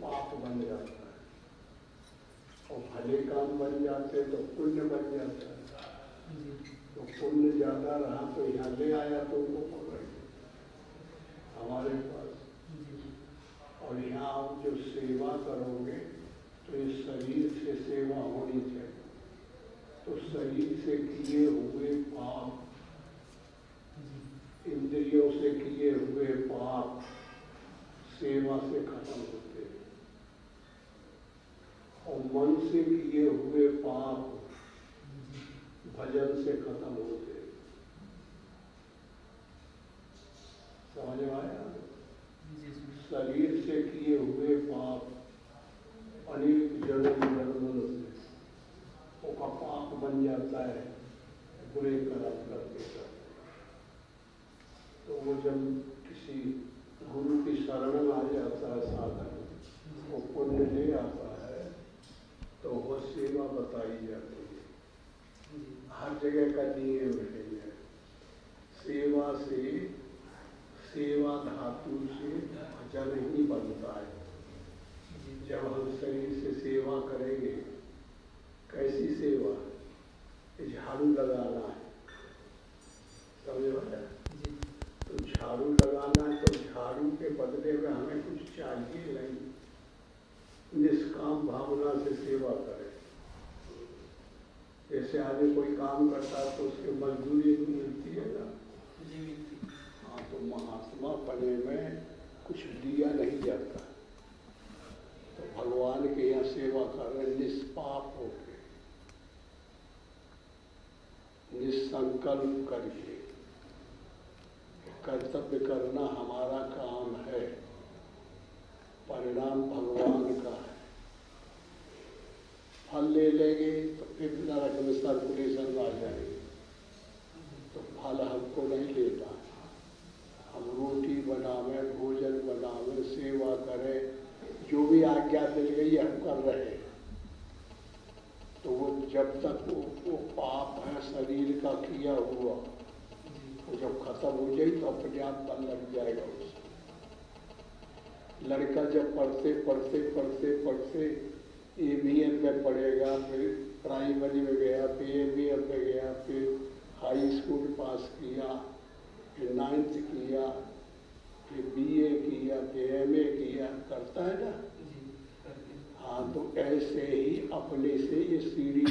पाप बन जाता है, और भले काम बन जाते तो पुण्य बन जाता है। तो पुण्य ज्यादा रहा तो यहाँ ले आया तो उनको पकड़ हमारे पास। और यहाँ आप जो सेवा करोगे तो इस शरीर से सेवा होनी चाहिए। तो शरीर से किए हुए पाप, इंद्रियों से किए हुए पाप सेवा से खत्म होते हैं, और मन से किए हुए पाप भजन से खत्म होते हैं। समझ में आया? शरीर से किए हुए पाप अनेक जन्म से उसका पाप बन जाता है, बुरे कर्म करते करते। तो वो जब किसी गुरु की शरण आ जाता है साधक, वो पुण्य ले आता है, तो वो सेवा बताई जाती है। हर जगह का नियम है, सेवा से, सेवा धातु से भजन ही बनता है। जब हम शरीर से सेवा करेंगे, कैसी सेवा? झाड़ू लगाना है, समझ में? तो झाड़ू लगाना है तो झाड़ू के बदले में हमें कुछ चाहिए नहीं, निष्काम भावना से सेवा करें। जैसे आदमी कोई काम करता है तो उसकी मजदूरी मिलती है ना, हाँ, तो महात्मा बने में कुछ दिया नहीं जाता। तो भगवान के यहाँ सेवा कर रहे निष्पाप होके, निसंकल्प करके। कर्तव्य करना हमारा काम है, परिणाम भगवान का है। फल ले लेंगे तो फिर नरक में सर्कुलेशन आ जाएंगे, तो फल हमको नहीं लेना है। हम रोटी बनावे, भोजन बनावे, सेवा करें, जो भी आज्ञा मिल गई हम कर रहे हैं। तो वो जब तक वो पाप है शरीर का किया हुआ, वो जब खत्म हो जाए तो अपने आप मन लग जाएगा उससे। लड़का जब पढ़ते पढ़ते पढ़ते पढ़ते ABM में पढ़ेगा, फिर प्राइमरी में गया, फिर ABM में गया, फिर हाई स्कूल पास किया, फिर 9th किया, फिर BA किया, फिर MA किया, करता है ना? हाँ, तो ऐसे ही अपने से ये सीढ़ी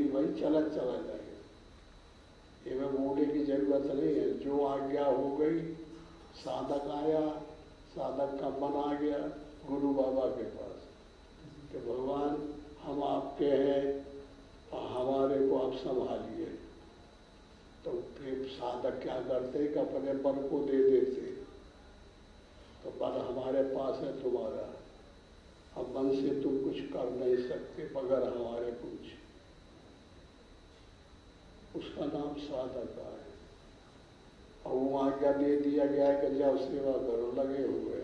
बाई चला जाएगा। ये में बोलने की जरूरत नहीं है। जो आज्ञा हो गई, साधक आया, साधक का मन आ गया गुरु बाबा के पास कि भगवान हम आपके हैं, हमारे को आप संभालिए। तो फिर साधक क्या करते कि अपने मन को दे देते, तो मन हमारे पास है तुम्हारा, अब मन से तुम कुछ कर नहीं सकते बगैर हमारे कुछ। उसका नाम साधक है। और वो आज्ञा दे दिया गया है कि जाओ सेवा करो, लगे हुए,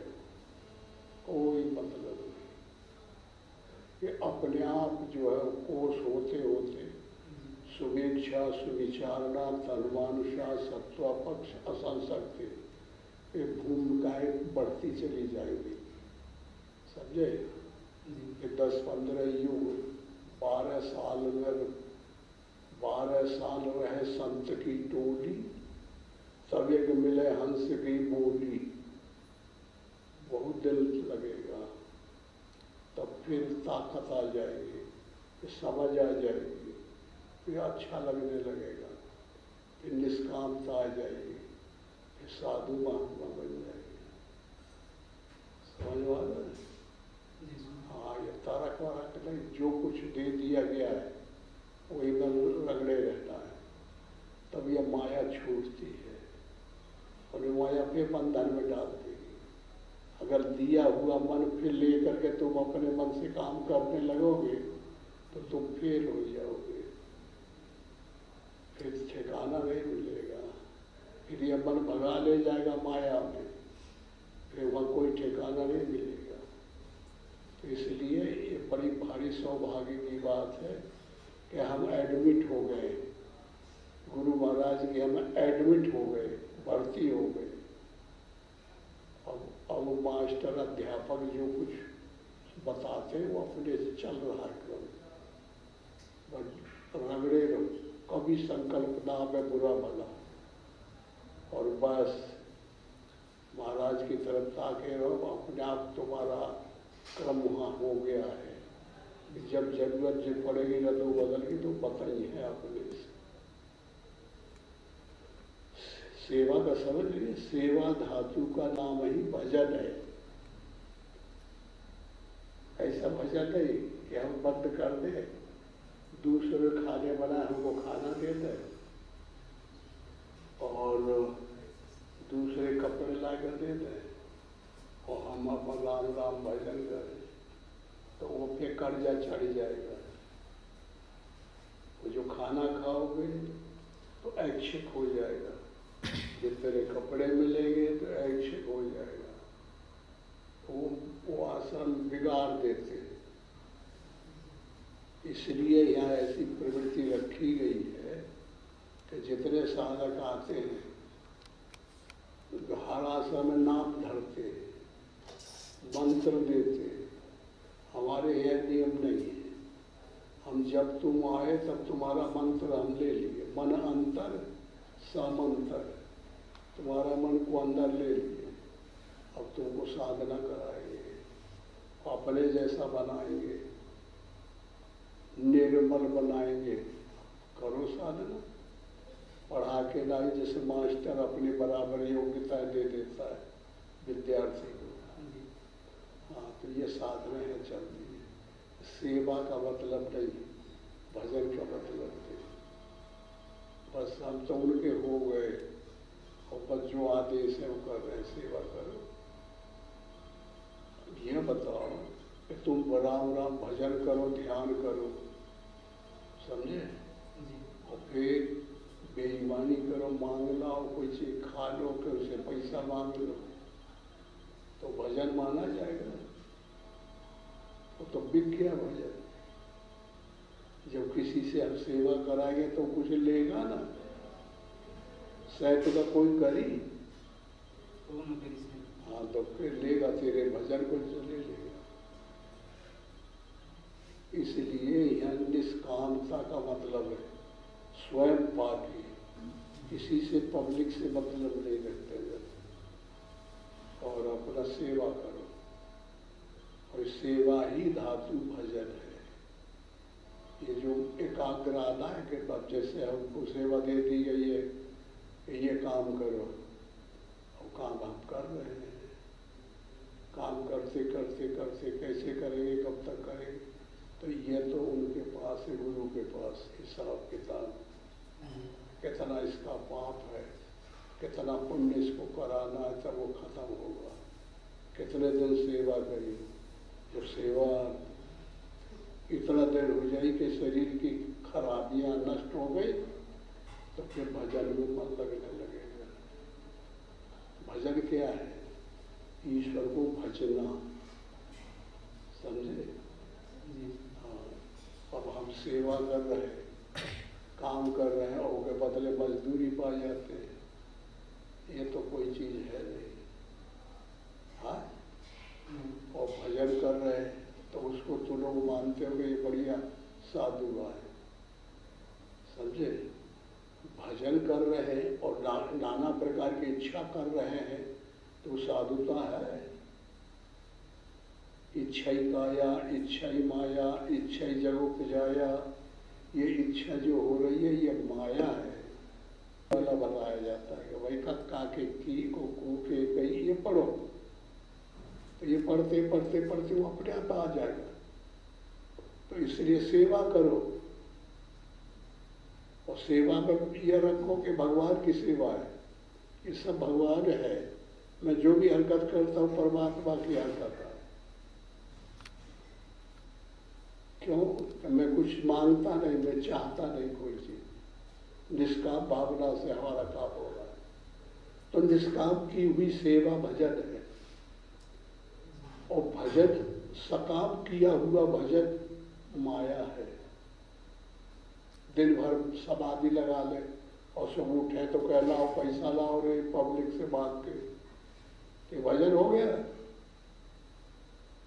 कोई मतलब नहीं। ये अपने आप जो है कोष होते होते सुवेक्षा, सुविचारणा, तन्मानुषा, सत्वापक्ष, असंशक्ति, ये भूमिकाएं बढ़ती चली जाएगी। समझे? कि 10-15 युग, 12 साल में 12 साल रहे संत की टोली, तब एक मिले हंस की बोली। बहुत दिल लगेगा, तब फिर ताकत आ जाएगी, समझ आ जाएगी, फिर अच्छा लगने लगेगा, फिर निष्कामता आ जाएगी, फिर साधु महात्मा बन जाएगी। समझ आ रहा है? हाँ, ये तारक वारक नहीं, जो कुछ दे दिया गया है वही मन रगड़े रहता है, तब यह माया छूटती है और ये माया फिर बंधन में डाल देगी। अगर दिया हुआ मन फिर लेकर के तुम अपने मन से काम करने लगोगे तो तुम फेल हो जाओगे, फिर ठिकाना नहीं मिलेगा, फिर यह मन भगा ले जाएगा माया में, फिर वहाँ कोई ठिकाना नहीं मिलेगा। तो इसलिए ये बड़ी भारी सौभाग्य की बात है कि हम एडमिट हो गए, गुरु महाराज के हम एडमिट हो गए, भर्ती हो गए। अब मास्टर अध्यापक जो कुछ बताते हैं, वो अपने से चल रहा है क्रम। बस रगड़े रहो, कभी संकल्प ना में बुरा भला, और बस महाराज की तरफ ताके रहो, अपने आप तुम्हारा क्रम वहाँ हो गया है। जब जरूरत जो पड़ेगी न तो बदल की तो पता ही है अपने से। सेवा का समझ लीजिए, सेवा धातु का नाम ही भजन है। ऐसा भजन नहीं कि हम बंद कर दे, दूसरे खाने बनाए हमको खाना दे दे और दूसरे कपड़े ला कर दे दे और हम अपन राम राम भजन करें, तो वो फिर कर्जा चढ़ जाएगा। वो जो खाना खाओगे तो ऐच्छिक हो जाएगा, जितने कपड़े मिलेंगे तो ऐच्छिक हो जाएगा। वो आसन बिगाड़ देते हैं। इसलिए यहाँ ऐसी प्रवृत्ति रखी गई है कि जितने साधक आते हैं हर आसन में नाम धरते हैं, मंत्र देते हैं। हमारे यहाँ नियम नहीं है। हम जब तुम आए तब तुम्हारा मंत्र हम ले लिए, मन अंतर समंतर, तुम्हारा मन को अंदर ले लिए। अब तुमको साधना कराएंगे, अपने जैसा बनाएंगे, निर्मल बनाएंगे। करो साधना, पढ़ा के लाई जैसे मास्टर अपनी बराबर योग्यता दे देता है विद्यार्थी को। हाँ, तो ये साधना है, चलती है। सेवा का मतलब नहीं, भजन का मतलब नहीं। बस हम तो उनके हो गए और बस जो आदेश है वो कर रहे हैं, सेवा करो। ये बताओ कि तुम राम राम भजन करो, ध्यान करो, समझे? और फिर बेईमानी करो, मांग लाओ, कोई चीज खा लो, फिर उसे पैसा मांग लो, तो भजन माना जाएगा? वो तो बिक गया भजन। जब किसी से हम सेवा कराएंगे तो कुछ लेगा ना, शायद का कोई करी, हाँ तो फिर लेगा, तेरे भजन को ले लेगा। इसलिए यह निष्कामता का मतलब है स्वयं पाके, किसी से पब्लिक से मतलब नहीं रखते हैं, और अपना सेवा करो। और सेवा ही धातु भजन है। ये जो एकाग्र आना है कि अब जैसे हमको सेवा दे दी गई है कि ये काम करो, और काम हम कर रहे हैं। काम करते करते करते कैसे करेंगे, कब तक करेंगे, तो ये तो उनके पास है, गुरु के पास हिसाब किताब, कितना इसका पाप है, कितना पुण्य इसको कराना है, तब वो खत्म होगा। कितने दिन सेवा करी, जब सेवा इतना देर हो जाए कि शरीर की खराबियां नष्ट हो गई, तो फिर भजन में मन लगने लगेगा। भजन क्या है? ईश्वर को भजना, समझे? हाँ, अब हम सेवा कर रहे हैं, काम कर रहे हैं और उसके बदले मजदूरी पा जाते हैं, ये तो कोई चीज है नहीं। हाँ, और भजन कर रहे हैं तो उसको तो लोग मानते हो कि ये बढ़िया साधु है, समझे? भजन कर रहे हैं और नाना प्रकार की इच्छा कर रहे हैं तो साधुता है। इच्छा ही काया, इच्छा ही माया, इच्छा ही जगोपजाया, ये इच्छा जो हो रही है ये माया है। वाला बताया जाता है कि वही का के की को के कई, ये पढ़ो, तो ये पढ़ते पढ़ते पढ़ते वो अपने आप आ जाएगा। तो इसलिए सेवा करो, और सेवा में यह रखो कि भगवान की सेवा है, ये सब भगवान है। मैं जो भी हरकत करता हूँ परमात्मा की हरकत है। क्यों? मैं कुछ मांगता नहीं, मैं चाहता नहीं कोई चीज, निष्काम भावना से हमारा काम हो रहा है। तो निष्काम की हुई सेवा भजन है, और भजन सकाम किया हुआ भजन माया है। दिन भर समाधि लगा ले और सब उठे तो कह लाओ पैसा लाओ रे, पब्लिक से मांग के, ये भजन हो गया?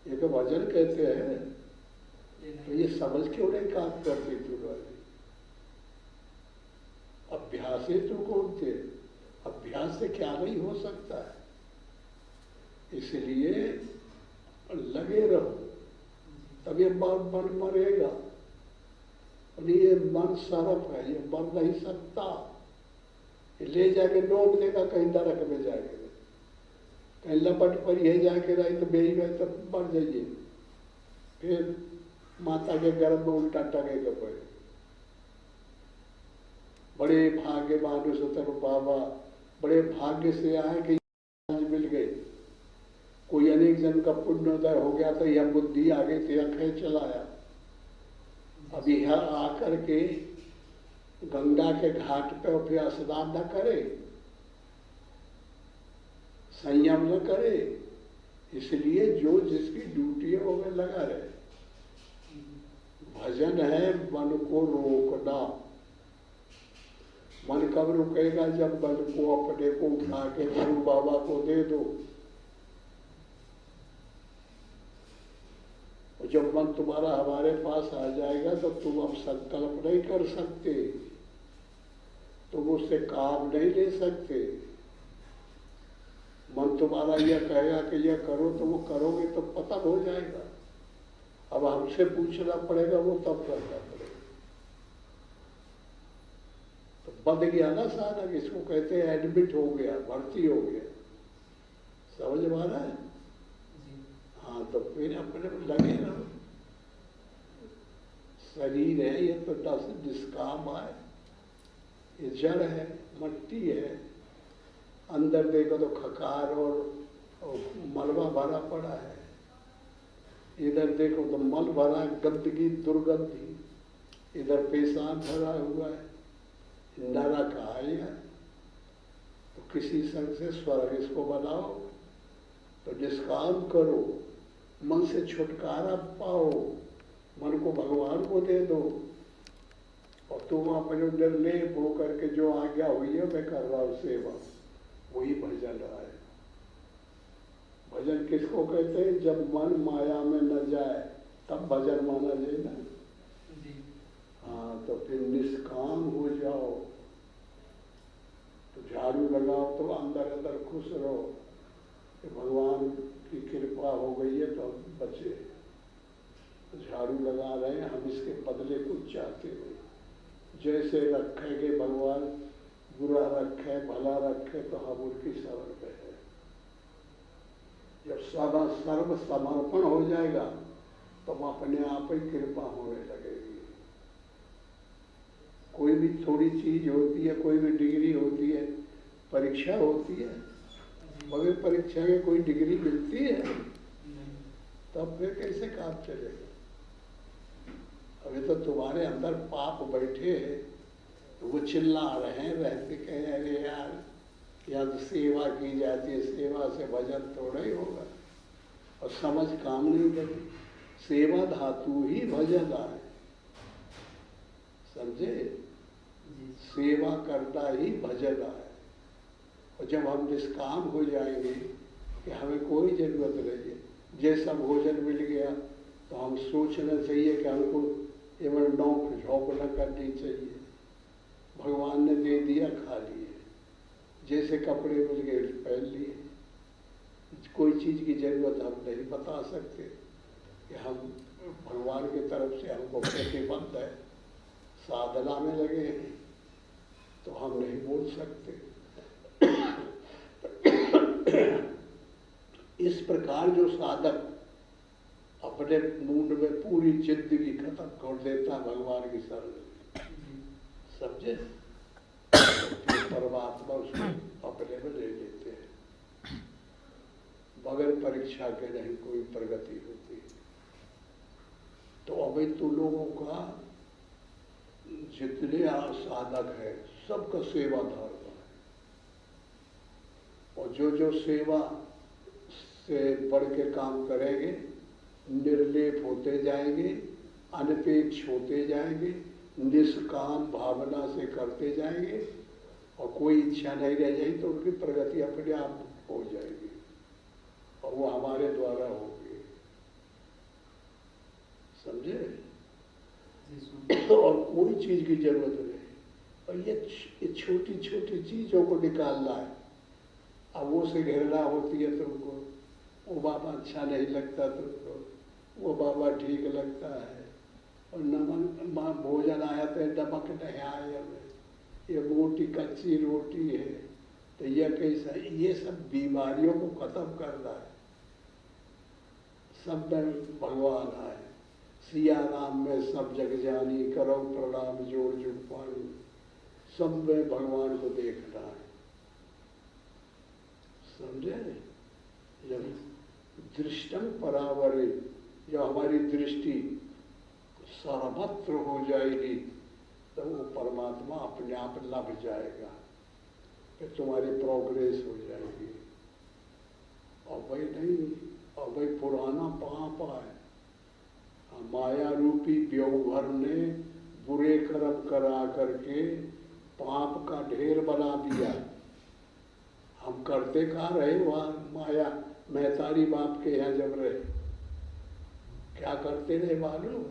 ये तो भजन कहते हैं। तो ये समझ क्यों नहीं काम करती तू वाली? अभ्यास ही तू कौन थे? अभ्यास से क्या नहीं हो सकता है। इसलिए लगे रहो, तब ये मन मरेगा। और ये मन सरफ है, ये मर नहीं सकता। ये ले जाके नोट देगा कहीं नरक में जाके, कहीं लपट पर यही जाके रही तो बेही में तो मर जाइए, फिर माता के गर्भ में उल्टा टंगेगा पड़े। बड़े भाग्य मानुष उतर बाबा, बड़े भाग्य से आए कि आज मिल गए। कोई अनेक जन का पुण्योदय हो गया तो यह बुद्धि आ गई थी, अखें चलाया। अब यह आकर के गंगा के घाट पे फिर स्नान न करे, संयम न करे। इसलिए जो जिसकी ड्यूटी है वो में लगा रहे। भजन है मन को रोकना। मन कब रुकेगा? जब मन को अपने को उठा के गुरु बाबा को दे दो। और जब मन तुम्हारा हमारे पास आ जाएगा तो तुम अब संकल्प नहीं कर सकते, तुम उससे काम नहीं ले सकते। मन तुम्हारा यह कहेगा कि यह करो तो वो करोगे तो पतन हो जाएगा। अब हमसे पूछना पड़ेगा, वो तब करना पड़ेगा। तो बंद गया ना सारा, इसको कहते हैं एडमिट हो गया, भर्ती हो गया। समझ में आ रहा है? हाँ, तो फिर अपने लगे रहो। शरीर है ये तो निष्काम है, ये जड़ है, मट्टी है। अंदर देखो तो खकार और मलबा भरा पड़ा है। इधर देखो तो मल भरा, गंदगी, दुर्गंधी। इधर पेशाब भरा हुआ है, नरक आया। तो किसी संग से स्वर्ग इसको बनाओ, तो निष्काम करो, मन से छुटकारा पाओ, मन को भगवान को दे दो। और तुम अपने निर्लेप हो करके जो आज्ञा हुई है मैं कर रहा हूँ सेवा, वही भजन है। भजन किसको कहते हैं? जब मन माया में न जाए तब भजन माना जाए ना। हाँ, तो फिर निष्काम हो जाओ, तो झाड़ू लगाओ तो अंदर अंदर खुश रहो कि भगवान की कृपा हो गई है तो हम बचे। तो झाड़ू लगा रहे हैं हम, इसके बदले कुछ चाहते नहीं। जैसे रखेंगे भगवान, बुरा रखे भला रखे तो हम उनकी शरण में है। जब सर्व समर्पण हो जाएगा तो अपने आप ही कृपा होने लगेगी। कोई भी थोड़ी चीज होती है, कोई भी डिग्री होती है, परीक्षा होती है, मगर परीक्षा में कोई डिग्री मिलती है तब फिर कैसे काम चलेगा? अभी तो तुम्हारे अंदर पाप बैठे हैं, तो वो चिल्ला रहे हैं, रहते कहे अरे यार यहाँ तो सेवा की जाती है, सेवा से भजन थोड़ा ही होगा। और समझ काम नहीं करती। सेवा धातु ही भजन है, समझे? सेवा करना ही भजन है। और जब हम निष्काम हो जाएंगे कि हमें कोई जरूरत नहीं है, जैसा भोजन मिल गया तो हम सोचना चाहिए कि हमको एवं नौक झोंक न करनी चाहिए। भगवान ने दे दिया, खा लिए। जैसे कपड़े मिल गए पहन लिए। कोई चीज की जरूरत हम नहीं बता सकते कि हम भगवान की तरफ से हमको प्रतिबंध है, साधना में लगे हैं, तो हम नहीं बोल सकते। इस प्रकार जो साधक अपने मूड में पूरी जिंदगी खत्म कर देता भगवान की शरण में, समझे? परमात्मा उसको अपने में ले लेते हैं। बगैर परीक्षा के नहीं कोई प्रगति होती। तो अभी तो लोगों का जितने साधक है सबका सेवा धर्म है। और जो सेवा से बढ़ के काम करेंगे, निर्लेप होते जाएंगे, अनपेक्ष होते जाएंगे, निष्काम भावना से करते जाएंगे, और कोई इच्छा नहीं रह जाएगी तो उनकी प्रगति अपने आप हो जाएगी और वो हमारे द्वारा होगी। समझे? और कोई चीज की जरूरत नहीं। और ये छोटी छोटी चीजों को निकालना है। अब वो से घृणा होती है तुमको, वो बाबा अच्छा नहीं लगता तुमको, वो बाबा ठीक लगता है, और नमक भोजन आया तो नमक नहीं आया, ये रोटी कच्ची रोटी है, तो यह कैसा? ये सब बीमारियों को खत्म करना है। सब में भगवान आए। सिया राम में सब जग जानी, करो प्रणाम जोड़ जुग पानी। सब में भगवान को देखना है, समझे? जब दृष्टम परावरे, जब हमारी दृष्टि सर्वत्र हो जाएगी तो वो परमात्मा अपने आप लभ जाएगा, फिर तुम्हारी प्रोग्रेस हो जाएगी। और भाई नहीं, और भाई पुराना पाप है, माया रूपी व्योभर ने बुरे कर्म करा करके पाप का ढेर बना दिया। हम करते कहाँ रहे वहाँ माया मेहतारी बाप के यहाँ जब रहे, क्या करते रहे मालूम?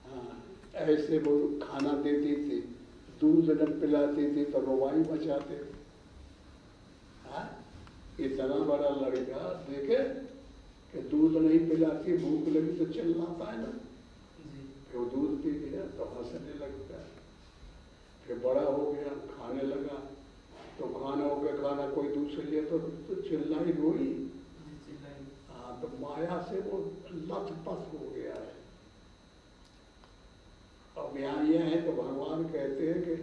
हाँ, ऐसे वो खाना देती थी, दूध न पिलाती थी तो रुवाई बचाते थे। हाँ, इतना बड़ा लड़का देखे कि दूध नहीं पिलाती, भूख लगी तो चिल्लाता है ना, फिर वो दूध पी गया तो हंसने लगता है। फिर बड़ा हो गया, खाने लगा, तो खाना हो गया, खाना कोई दूसरे लिए तो चिल्लाई रोई। हाँ, तो माया से वो लथपथ हो गया है। अब यहाँ यह है तो भगवान कहते हैं कि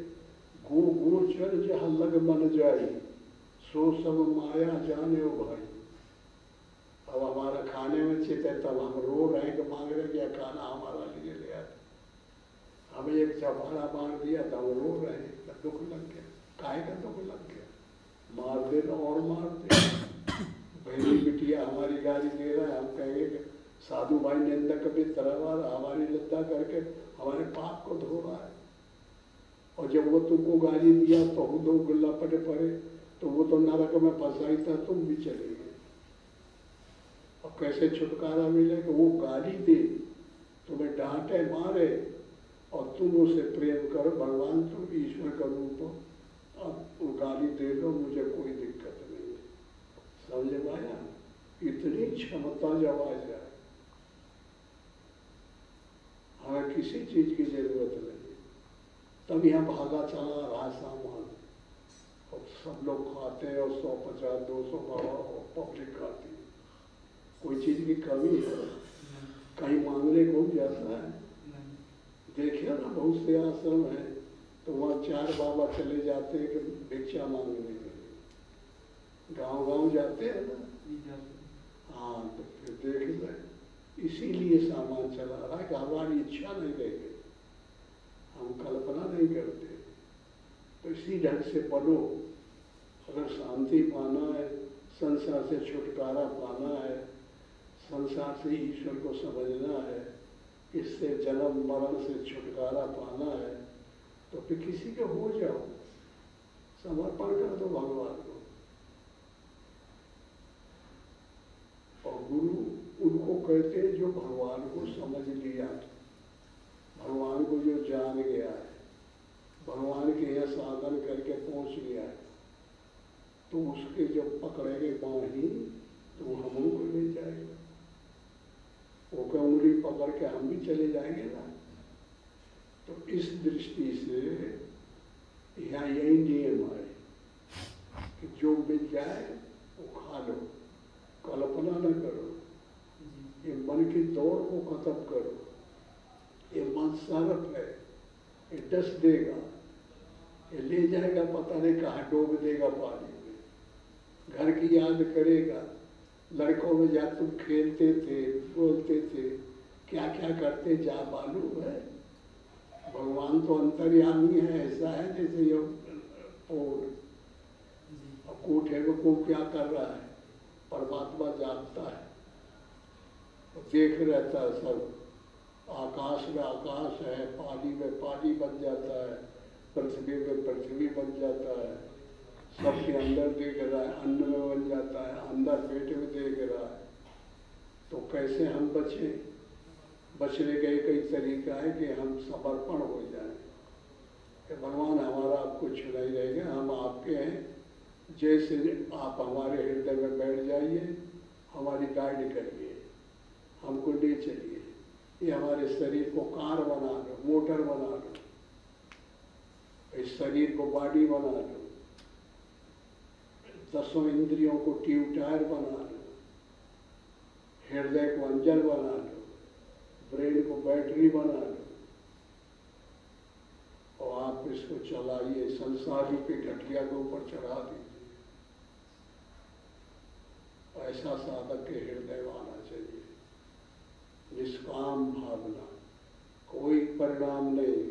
गो गोचर जहाँ लग मन जाए, सो सब माया जाने ओ भाई। अब हमारा खाने में चित है, तब हम रो रहे हैं कि मांग रहे कि खाना हमारा लिए ले आए। हमें एक चपाड़ा मार दिया तो हम रो रहे हैं, तो दुख लग गया। काहे का दुख लग गया? मार देना और मार दे। बहनी बिटिया हमारी गाली दे रहा है, हम कहेंगे कि साधु भाई निंदक भी तरह हमारी निंदा करके हमारे पाप को धो रहा है। और जब वो तुमको गाली दिया तो हम दो गुल्ला पटे पड़े, तो वो तो नरक में फंसाई था, तुम भी चले गए। और कैसे छुटकारा मिले कि वो गाली दे, तुम्हें डांटे मारे, और तुम उसे प्रेम करो, भगवान तुम ईश्वर का रूप हो, अब वो गाली दे दो, मुझे कोई दिक्कत नहीं है। समझ में आया? इतनी क्षमता जब आ जाए, हमें किसी चीज की जरूरत नहीं। तब यहाँ भागा चला रहा सामान, और सब लोग खाते हैं, और 150, 200 और पब्लिक खाती है। कोई चीज की कमी है? कहीं मांगने को जाता है? देखिए ना, बहुत से आश्रम है तो वहाँ 4 बाबा चले जाते हैं कि भिक्षा मांगने के लिए, गांव-गांव जाते हैं ना। हाँ, तो फिर देख रहे, इसीलिए सामान चला रहा है कि हमारी इच्छा नहीं रह गई, हम कल्पना नहीं करते। तो इसी ढंग से बनो। अगर शांति पाना है, संसार से छुटकारा पाना है, संसार से ईश्वर को समझना है, इससे जन्म मरण से छुटकारा पाना है, तो फिर किसी के हो जाओ, समर्पण कर दो भगवान को। और गुरु उनको कहते हैं जो भगवान को समझ लिया, भगवान को जो जान गया है, भगवान के यहाँ साधन करके पहुंच गया है, तो उसके जब पकड़ेंगे बाही तो वो हम को ले जाएगा। वो क्या उंगली पकड़ के हम भी चले जाएंगे ना। तो इस दृष्टि से यहाँ यही नियम है कि जो मिल जाए वो खा लो, कल्पना न करो, ये मन की दौड़ को खत्म करो। ये मन सारफ है, ये डस देगा, ये ले जाएगा पता नहीं कहाँ डूब देगा पानी में, घर की याद करेगा। लड़कों में जा तुम खेलते थे, बोलते थे, क्या क्या करते जा मालूम है? भगवान तो अंतर्यामी है, ऐसा है जैसे ये कूट है वो क्या कर रहा है, परमात्मा जानता है, तो देख रहता है सब। आकाश में आकाश है, पानी में पानी बन जाता है, पृथ्वी में पृथ्वी बन जाता है, सबके अंदर देख रहा है, अन्न में बन जाता है, अंदर पेट में देख रहा है। तो कैसे हम बचें? बचने का एक ही तरीका है कि हम समर्पण हो जाएं कि भगवान हमारा अब कुछ नहीं रहेगा, हम आपके हैं, जैसे आप हमारे हृदय में बैठ जाइए, हमारी गाइड करिए, हमको ले चलिए, ये हमारे शरीर को कार बना लो, मोटर बना लो, इस शरीर को बॉडी बना लो, 10 इंद्रियों को ट्यूब टायर बना लो, हृदय को अंजन बना लो, ब्रेन को बैटरी बना लो, और आप इसको चलाइए, संसार रूपी घटिया के ऊपर चढ़ा दीजिए। ऐसा साधक के हृदय में आना चाहिए, निष्काम भावना, कोई परिणाम नहीं।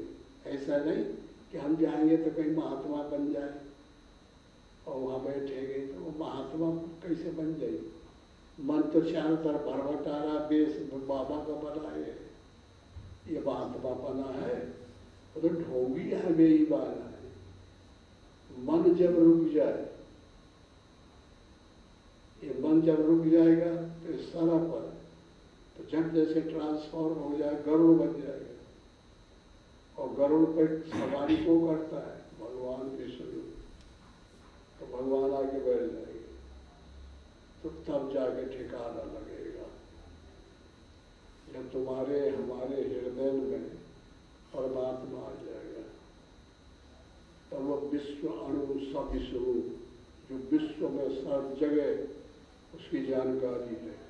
ऐसा नहीं कि हम जाएंगे तो कहीं महात्मा बन जाए और वहाँ बैठेंगे तो वो महात्मा कैसे बन जाएगी। मन तो चारों तरफ भरभट आ रहा, देश बाबा का बना है, ये महात्मा बना है, तो ढोंगी है, बेईमाना है। मन जब रुक जाए, ये मन जब रुक जाएगा तो सारा पर तो जब जैसे ट्रांसफॉर्म हो जाए, गरुड़ बन जाएगा, और गरुड़ पर सवारी को करता है भगवान विष्णु, तो भगवान आगे बैठ जाएंगे, तो तब जाके ठिकाना लगेगा। जब तुम्हारे हमारे हृदय में परमात्मा आ जाएगा, तब वो विश्व अणु सब स्वरूप जो विश्व में सब जगह उसकी जानकारी है,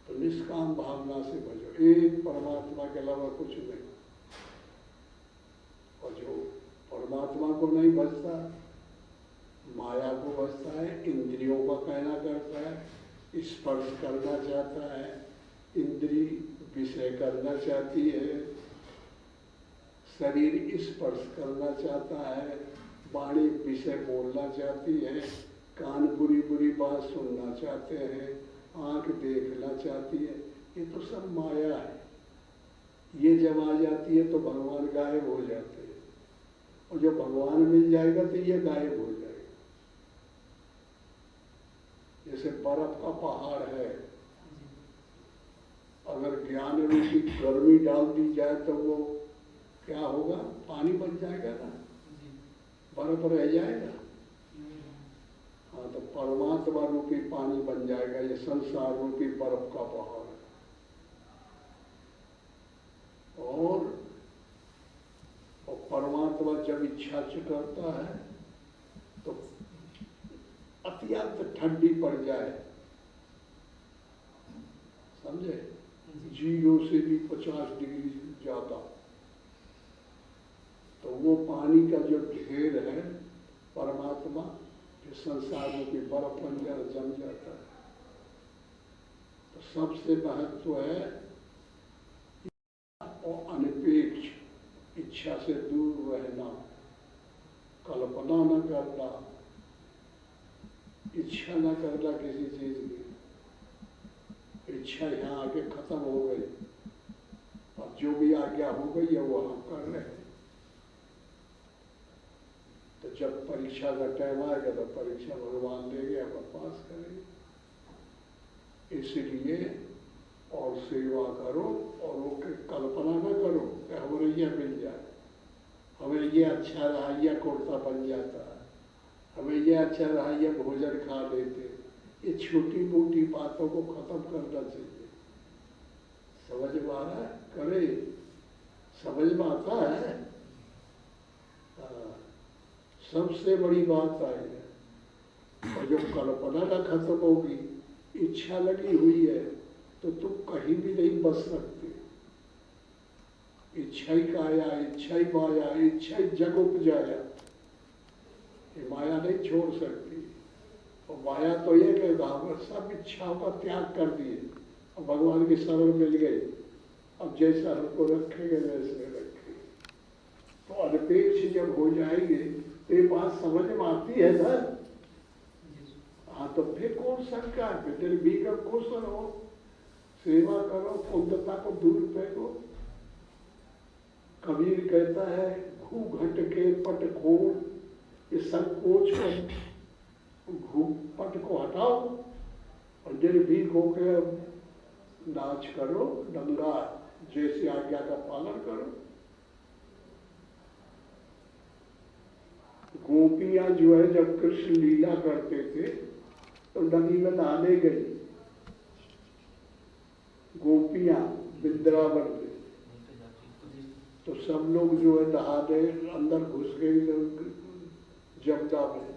तो निष्काम भावना से भजो, एक परमात्मा के अलावा कुछ नहीं। और जो परमात्मा को नहीं भजता, माया को भजता है, इंद्रियों का कहना करता है, स्पर्श करना चाहता है, इंद्री विषय करना चाहती है, शरीर स्पर्श करना चाहता है, वाणी विषय बोलना चाहती है, कान बुरी बुरी बात सुनना चाहते हैं, आंख देखना चाहती है, ये तो सब माया है। ये जब आ जाती है तो भगवान गायब हो जाते हैं, और जब भगवान मिल जाएगा तो ये गायब हो जाएगा। जैसे बर्फ का पहाड़ है, अगर ज्ञान रूपी गर्मी डाल दी जाए तो वो क्या होगा, पानी बन जाएगा ना, बर्फ रह जाएगा। हाँ, तो परमात्मा रूपी पानी बन जाएगा, ये संसार रूपी बर्फ का पहाड़ है। और परमात्मा जब इच्छा करता है तो अत्यंत ठंडी पड़ जाए, समझे, 0 से भी 50 डिग्री ज्यादा, तो वो पानी का जो ढेर है परमात्मा जो संसार में भी बर्फ बन जाए, जम जाता है। तो सबसे महत्व है और अनिपेक्ष, इच्छा से दूर रहना, कल्पना न करना, इच्छा न करना किसी चीज की। इच्छा यहाँ आके खत्म हो गई, अब जो भी आज्ञा हो गई है वो हम कर रहे हैं। तो जब परीक्षा का टाइम आएगा तो परीक्षा भगवान देंगे, अब पास करेंगे। इसलिए और सेवा करो, और वो कल्पना न करो कि हमें यह मिल जाए, हमें ये अच्छा रहा, यह कुर्ता बन जाता है, हमें यह अच्छा रहा, यह भोजन खा लेते। ये छोटी मोटी बातों को खत्म करना चाहिए। समझ में आ रहा है? करे, समझ में आता है? सबसे बड़ी बात आई है। और जो कल्पना ना खत्म होगी, इच्छा लगी हुई है, तो तुम कहीं भी नहीं बच सकते। इच्छा ही काया, इच्छा ही माया, इच्छा ही जग उपजाया, ये माया नहीं छोड़ सकती। और माया तो ये कि हम सब इच्छाओं का त्याग कर दिए और भगवान की शरण मिल गई, अब जैसा हमको रखेंगे वैसे रखेंगे। तो अनिपेक्ष जब हो जाएंगे तो ये बात समझ में आती है ना। हाँ, तो फिर कौन शंका है? फिर निर्भीक खुश रहो, सेवा करो, कुंदता को दूर फेंको। कबीर कहता है, घूघट के पट खोल, इस संकोच को, घूपट को हटाओ और निर्भीक होकर नाच करो, दंगा जैसी आज्ञा का पालन करो। गोपियां जो है जब कृष्ण लीला करते थे तो नदी में नहाने गई, गोपियां वृंदावन में, तो सब लोग जो है नहाने अंदर घुस गई जमुना में,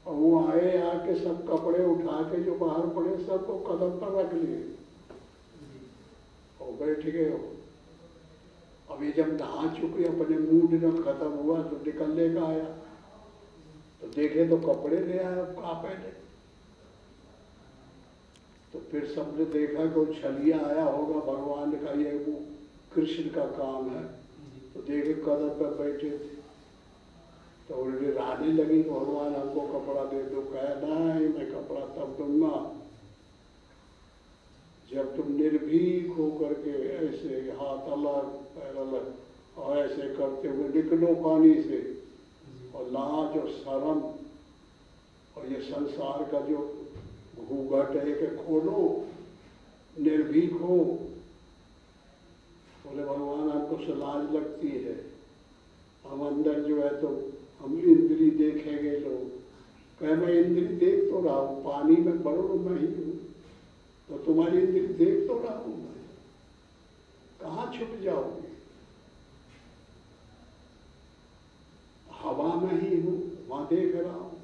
और वो आए आके सब कपड़े उठा के जो बाहर पड़े सबको कदम पर रख लिए और बैठ गए हो। अभी जब नहा चुके अपने मूड जब खत्म हुआ तो निकलने का आया तो देखे तो कपड़े ले आया कहाँ पहले, तो फिर सबने देखा कि वो छलिया आया होगा भगवान का, ये वो कृष्ण का काम है, तो देखे कदम पर बैठे थे तो उन्हें रानी लगी तो भगवान हमको कपड़ा दे दो। कहा नहीं, मैं कपड़ा तब दूंगा जब तुम निर्भीक होकर के ऐसे हाथ अलग पैर अलग और ऐसे करते हुए निकलो पानी से, और लाज और शर्म और ये संसार का जो घूंघट है कि खोलो, निर्भीक हो। बोले भगवान हमको से लाज लगती है, हम अंदर जो है तो हम इंद्री देखेंगे लोग। कहे मैं इंद्री देख तो रहा हूँ, पानी में बड़ो मैं ही हूँ, तो तुम्हारी इंद्री देख तो रहा हूँ मैं, कहाँ छुप जाओगे? हवा में ही हूँ, वहां देख रहा हूँ,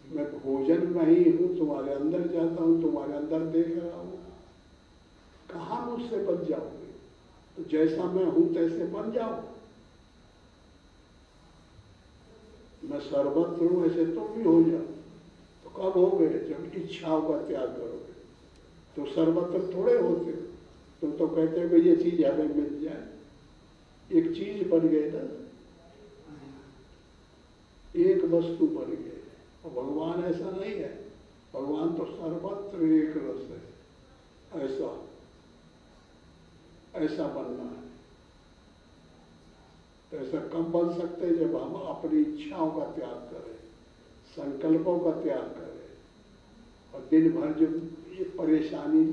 मैं भोजन में ही हूँ, तुम्हारे अंदर जाता हूँ, तुम्हारे अंदर देख रहा हूँ, कहाँ मुझसे बच जाओगे? तो जैसा मैं हूं तैसे बन जाओ, मैं सर्वत्र हूं ऐसे तुम भी हो जाओ। तो कब हो गए? जब इच्छाओं का त्याग करोगे। तो सर्वत्र थोड़े होते हो, तुम तो कहते हो कि ये चीज हमें मिल जाए, एक चीज बन गई ना, एक वस्तु बन गई। और भगवान ऐसा नहीं है, भगवान तो सर्वत्र एक रस है। ऐसा बनना है। तो ऐसा कब बन सकते हैं? जब हम अपनी इच्छाओं का त्याग करें, संकल्पों का त्याग करें, और दिन भर जो ये परेशानी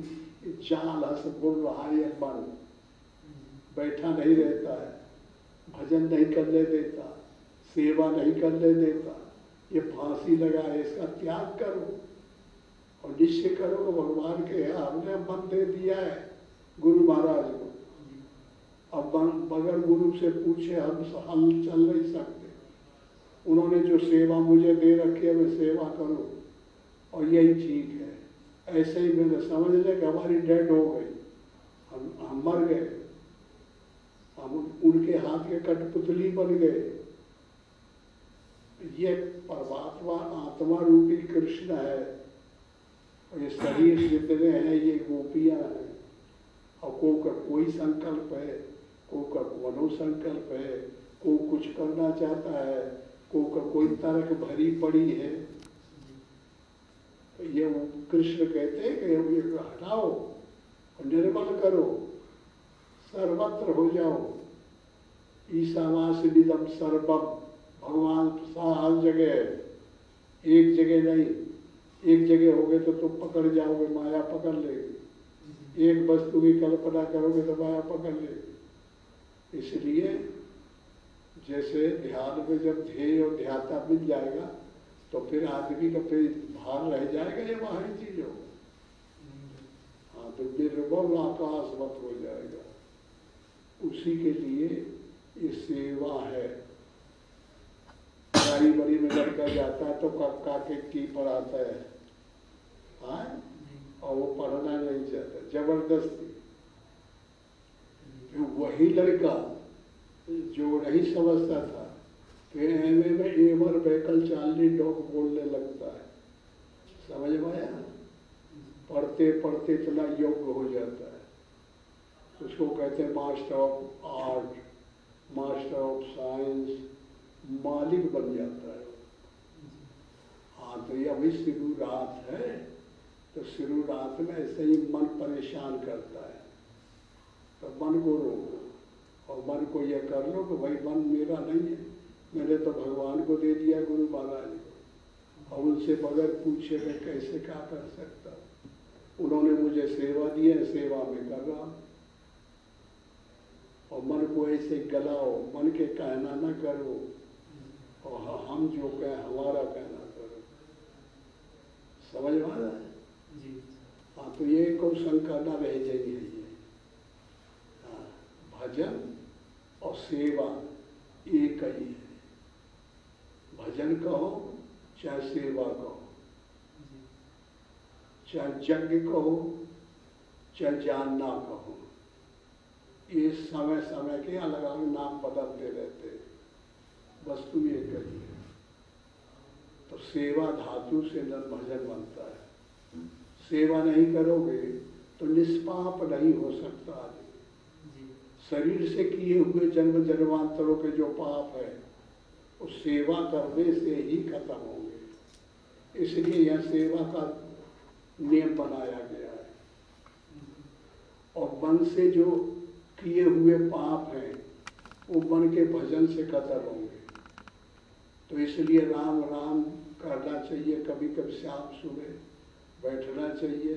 जाल हंस बुल रहा है, ये मन बैठा नहीं रहता है, भजन नहीं करने देता, सेवा नहीं करने देता, ये फांसी लगा है, इसका त्याग करो और निश्चय करो कि भगवान के यहाँ हमने मन दे दिया है गुरु महाराज को। अब बगैर गुरु से पूछे हम हल चल नहीं सकते। उन्होंने जो सेवा मुझे दे रखी है मैं सेवा करूं, और यही ठीक है। ऐसे ही मैंने समझ लिया कि हमारी डेड हो गई, हम मर गए, हम उनके हाथ के कठपुतली बन गए। ये परमात्मा आत्मा रूपी कृष्ण है, और ये शरीर जितने हैं ये गोपियां हैं, और कोई संकल्प है, को मनोसंकल्प है, को कुछ करना चाहता है, कोई तरक भरी पड़ी है। तो ये कृष्ण कहते हैं कि ये हटाओ और निर्मल करो, सर्वत्र हो जाओ। ईशावासिनिदम सर्वम, भगवान हर जगह, एक जगह नहीं। एक जगह हो गए तो तुम पकड़ जाओगे, माया पकड़ लेगी। एक वस्तु की कल्पना करोगे तो माया पकड़ लेगी। इसलिए जैसे ध्यान में जब ध्येय और ध्याता मिल जाएगा तो फिर आदमी का फिर भार रह जाएगा, ये बाहरी चीज हो। हाँ, तो निर्मल आकाशवत हो जाएगा। उसी के लिए ये सेवा है। बड़ी बड़ी में लड़का जाता है तो कक्का के की पढ़ाता है, हाँ, और वो पढ़ना नहीं चाहता, जबरदस्ती। वही लड़का जो नहीं समझता था कि एमए में एवर बैकल चालनी डॉग बोलने लगता है, समझ में आया? पढ़ते पढ़ते इतना योग्य हो जाता है, उसको कहते हैं master of art, master of science, मालिक बन जाता है। हाँ, तो ये अभी शुरू रात है, तो शुरू रात में ऐसे ही मन परेशान करता है, तो मन को रोको और मन को यह कर लो कि भाई मन मेरा नहीं है, मैंने तो भगवान को दे दिया, गुरु महाराज को, और उनसे बगैर पूछे मैं कैसे क्या कर सकता हूँ। उन्होंने मुझे सेवा दी है, सेवा में कर रहा हूं। और मन को ऐसे गलाओ, मन के कहना न करो, और हम जो कहें हमारा कहना करो। समझ में आ रहा है? हाँ, तो ये को शंका न रह जाएगी है ये। हाँ, भजन और सेवा एक ही है। भजन कहो चाहे सेवा कहो, चाहे यज्ञ कहो चाहे जानना कहो, ये समय समय के अलग अलग नाम बदलते रहते हैं, वस्तु एक ही है। तो सेवा धातु से न भजन बनता है। सेवा नहीं करोगे तो निष्पाप नहीं हो सकता आदमी। शरीर से किए हुए जन्म जन्मांतरों के जो पाप है उस सेवा करने से ही खत्म होंगे। इसलिए यह सेवा का नियम बनाया गया है। और मन से जो किए हुए पाप हैं वो मन के भजन से खत्म होंगे। तो इसलिए राम राम करना चाहिए, कभी कभी शाम सुबह बैठना चाहिए,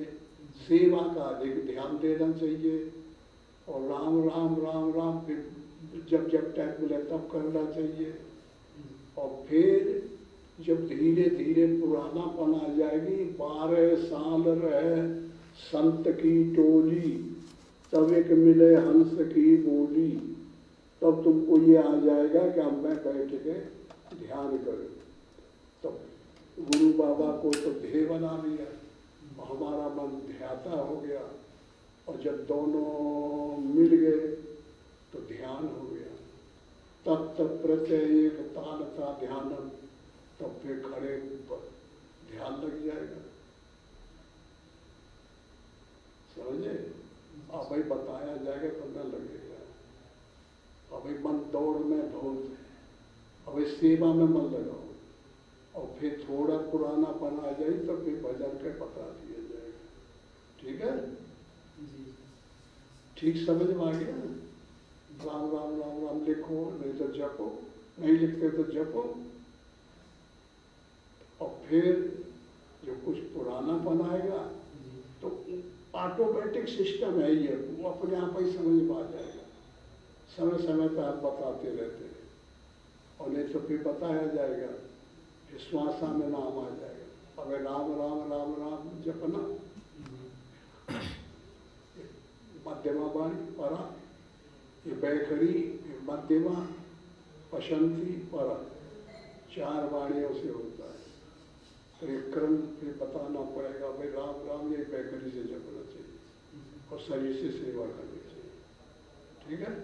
सेवा का अधिक ध्यान देना चाहिए, और राम राम राम राम फिर जब जब टाइम मिले तब करना चाहिए। और फिर जब धीरे धीरे पुरानापन आ जाएगी, 12 साल रहे संत की टोली, तब एक मिले हंस की बोली, तब तुमको ये आ जाएगा कि अब मैं बैठ के ध्यान करूं। तब गुरु बाबा को तो ध्येय बना लिया, हमारा मन ध्याता हो गया, और जब दोनों मिल गए तो ध्यान हो गया। तब तक प्रत्यय एक ताल था ध्यानम, तब फिर खड़े ध्यान लग जाएगा। समझे? अब भाई बताया जाएगा तो न लगेगा। अब भाई मन दौड़ में बहुत है, अब सेवा में मन लगाओ, और फिर थोड़ा पुरानापन आ जाए तो फिर भजन के बता दिया जाएगा। ठीक है? ठीक समझ में आ गया? राम राम राम राम लिखो, नहीं तो जपो, नहीं लिखते तो जपो। और फिर जो कुछ पुरानापन आएगा तो ऑटोमेटिक सिस्टम है ये, वो अपने आप ही समझ में आ जाएगा। समय समय पर आप बताते रहते हैं, और नहीं तो फिर बताया जाएगा, फिर श्वासा में नाम आ जाएगा। अब राम राम राम राम जपना, मध्यमा वाणी परा, ये बैखरी, ये मध्यमा, पशंती, परा, 4 वाणियों से होता है। तो ये क्रम फिर बताना पड़ेगा, भाई राम राम ये बैखरी से जपना चाहिए और शरीर से सेवा करनी चाहिए। ठीक है?